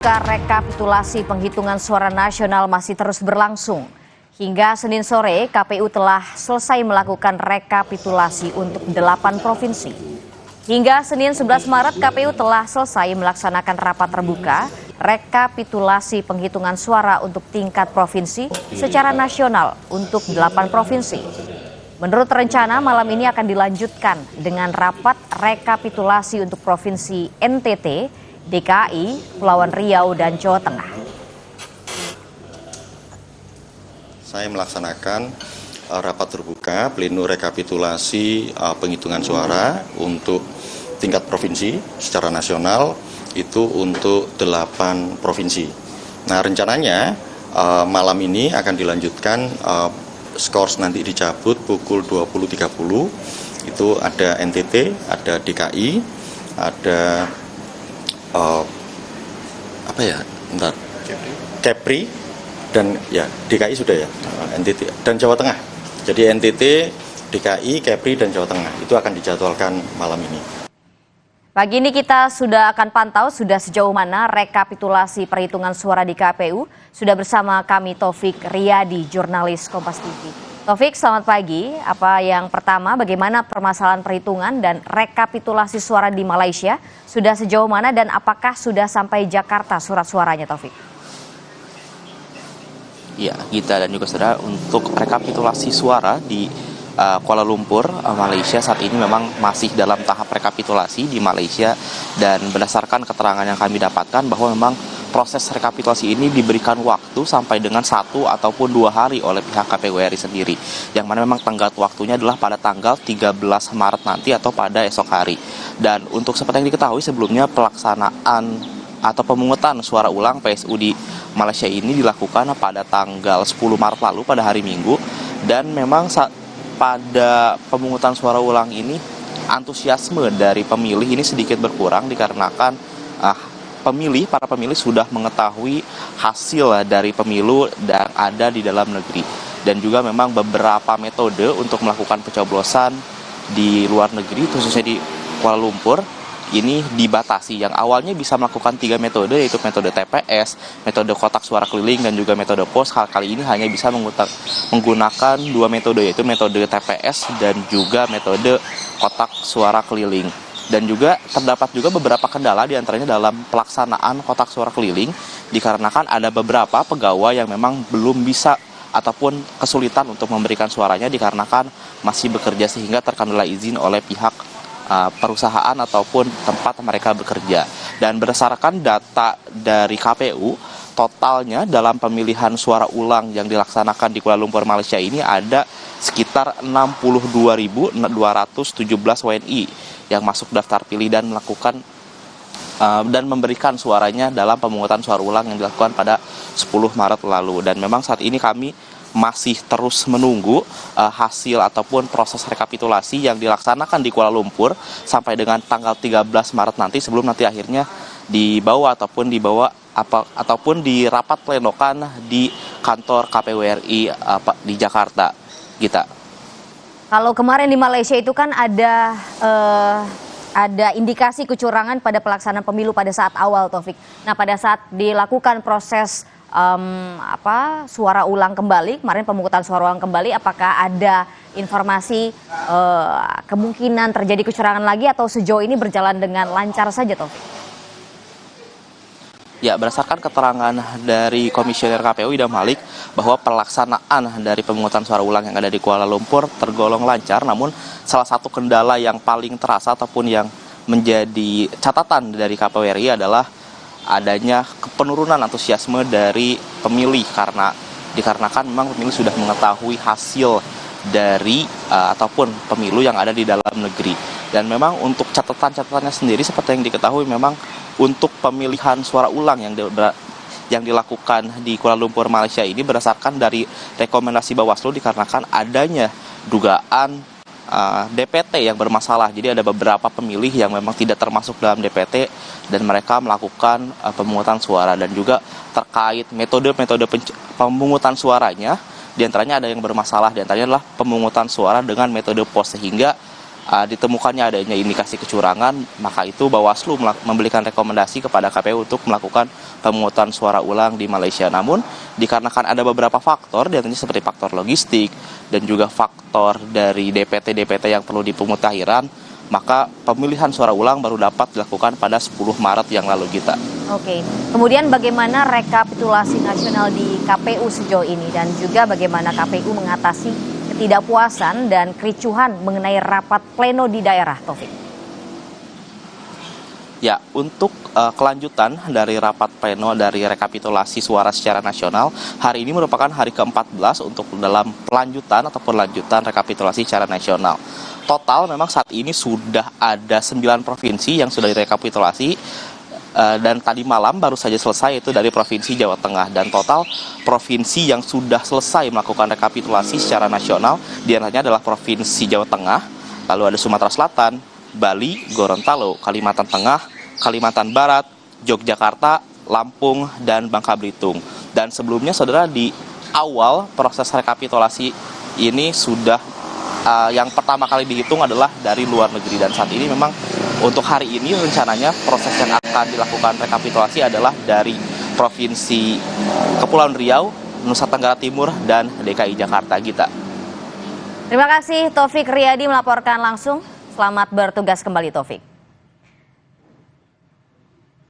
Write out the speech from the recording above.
Rekapitulasi penghitungan suara nasional masih terus berlangsung. Hingga Senin sore, KPU telah selesai melakukan rekapitulasi untuk 8 provinsi. Hingga Senin 11 Maret, KPU telah selesai melaksanakan rapat terbuka rekapitulasi penghitungan suara untuk tingkat provinsi secara nasional untuk 8 provinsi. Menurut rencana, malam ini akan dilanjutkan dengan rapat rekapitulasi untuk Provinsi NTT, DKI, Kepulauan Riau, dan Jawa Tengah. Saya melaksanakan rapat terbuka pleno rekapitulasi penghitungan suara untuk tingkat provinsi secara nasional itu untuk 8 provinsi. Nah, rencananya malam ini akan dilanjutkan skors nanti dicabut pukul 20.30. Itu ada NTT, ada DKI, ada Kepri, dan ya DKI sudah ya, NTT dan Jawa Tengah. Jadi NTT, DKI, Kepri, dan Jawa Tengah itu akan dijadwalkan malam ini. Pagi ini kita sudah akan pantau sudah sejauh mana rekapitulasi perhitungan suara di KPU. Sudah bersama kami Taufik Riyadi, jurnalis Kompas TV. Taufik, selamat pagi. Apa yang pertama, bagaimana permasalahan perhitungan dan rekapitulasi suara di Malaysia? Sudah sejauh mana dan apakah sudah sampai Jakarta surat suaranya, Taufik? Ya, Gita dan juga saudara, untuk rekapitulasi suara di Kuala Lumpur, Malaysia saat ini memang masih dalam tahap rekapitulasi di Malaysia, dan berdasarkan keterangan yang kami dapatkan bahwa memang proses rekapitulasi ini diberikan waktu sampai dengan 1 ataupun 2 hari oleh pihak KPU RI sendiri, yang mana memang tenggat waktunya adalah pada tanggal 13 Maret nanti atau pada esok hari. Dan untuk seperti yang diketahui sebelumnya, pelaksanaan atau pemungutan suara ulang PSU di Malaysia ini dilakukan pada tanggal 10 Maret lalu pada hari Minggu, dan memang pada pemungutan suara ulang ini antusiasme dari pemilih ini sedikit berkurang dikarenakan para pemilih sudah mengetahui hasil dari pemilu yang ada di dalam negeri, dan juga memang beberapa metode untuk melakukan pencoblosan di luar negeri khususnya di Kuala Lumpur ini dibatasi. Yang awalnya bisa melakukan 3 metode, yaitu metode TPS, metode kotak suara keliling, dan juga metode pos. Kali ini hanya bisa menggunakan 2 metode, yaitu metode TPS dan juga metode kotak suara keliling. Dan juga terdapat juga beberapa kendala diantaranya dalam pelaksanaan kotak suara keliling, dikarenakan ada beberapa pegawai yang memang belum bisa ataupun kesulitan untuk memberikan suaranya dikarenakan masih bekerja sehingga terkendala izin oleh pihak perusahaan ataupun tempat mereka bekerja. Dan berdasarkan data dari KPU, totalnya dalam pemilihan suara ulang yang dilaksanakan di Kuala Lumpur, Malaysia ini ada sekitar 62.217 WNI yang masuk daftar pilih dan melakukan dan memberikan suaranya dalam pemungutan suara ulang yang dilakukan pada 10 Maret lalu. Dan memang saat ini kami masih terus menunggu hasil ataupun proses rekapitulasi yang dilaksanakan di Kuala Lumpur sampai dengan tanggal 13 Maret nanti, sebelum nanti akhirnya dibawa ataupun dirapat plenokan di kantor KPU RI di Jakarta. Gita. Kalau kemarin di Malaysia itu kan ada indikasi kecurangan pada pelaksanaan pemilu pada saat awal, Taufik. Nah, pada saat dilakukan proses suara ulang kembali, kemarin pemungutan suara ulang kembali, apakah ada informasi kemungkinan terjadi kecurangan lagi atau sejauh ini berjalan dengan lancar saja, Taufik? Ya, berdasarkan keterangan dari Komisioner KPU Idham Malik bahwa pelaksanaan dari pemungutan suara ulang yang ada di Kuala Lumpur tergolong lancar, namun salah satu kendala yang paling terasa ataupun yang menjadi catatan dari KPU RI adalah adanya penurunan antusiasme dari pemilih dikarenakan memang pemilih sudah mengetahui hasil dari ataupun pemilu yang ada di dalam negeri. Dan memang untuk catatannya sendiri seperti yang diketahui, memang untuk pemilihan suara ulang yang dilakukan di Kuala Lumpur, Malaysia ini berdasarkan dari rekomendasi Bawaslu dikarenakan adanya dugaan DPT yang bermasalah. Jadi ada beberapa pemilih yang memang tidak termasuk dalam DPT dan mereka melakukan pemungutan suara, dan juga terkait metode pemungutan suaranya diantaranya ada yang bermasalah, diantaranya adalah pemungutan suara dengan metode pos, sehingga ditemukannya adanya indikasi kecurangan, maka itu Bawaslu memberikan rekomendasi kepada KPU untuk melakukan pemungutan suara ulang di Malaysia. Namun dikarenakan ada beberapa faktor, diantaranya seperti faktor logistik dan juga faktor dari DPT-DPT yang perlu dipemutahiran, maka pemilihan suara ulang baru dapat dilakukan pada 10 Maret yang lalu, Gita. Oke, kemudian bagaimana rekapitulasi nasional di KPU sejauh ini dan juga bagaimana KPU mengatasi ketidakpuasan dan kericuhan mengenai rapat pleno di daerah, Taufik? Ya, untuk kelanjutan dari rapat pleno dari rekapitulasi suara secara nasional, hari ini merupakan hari ke-14 untuk dalam pelanjutan ataupun lanjutan rekapitulasi secara nasional. Total memang saat ini sudah ada 9 provinsi yang sudah direkapitulasi, dan tadi malam baru saja selesai yaitu dari Provinsi Jawa Tengah, dan total provinsi yang sudah selesai melakukan rekapitulasi secara nasional diantaranya adalah Provinsi Jawa Tengah, lalu ada Sumatera Selatan, Bali, Gorontalo, Kalimantan Tengah, Kalimantan Barat, Yogyakarta, Lampung, dan Bangka Belitung. Dan sebelumnya saudara, di awal proses rekapitulasi ini sudah yang pertama kali dihitung adalah dari luar negeri, dan saat ini memang untuk hari ini rencananya proses yang akan dilakukan rekapitulasi adalah dari Provinsi Kepulauan Riau, Nusa Tenggara Timur, dan DKI Jakarta, Gita. Terima kasih Taufik Riyadi melaporkan langsung. Selamat bertugas kembali, Taufik.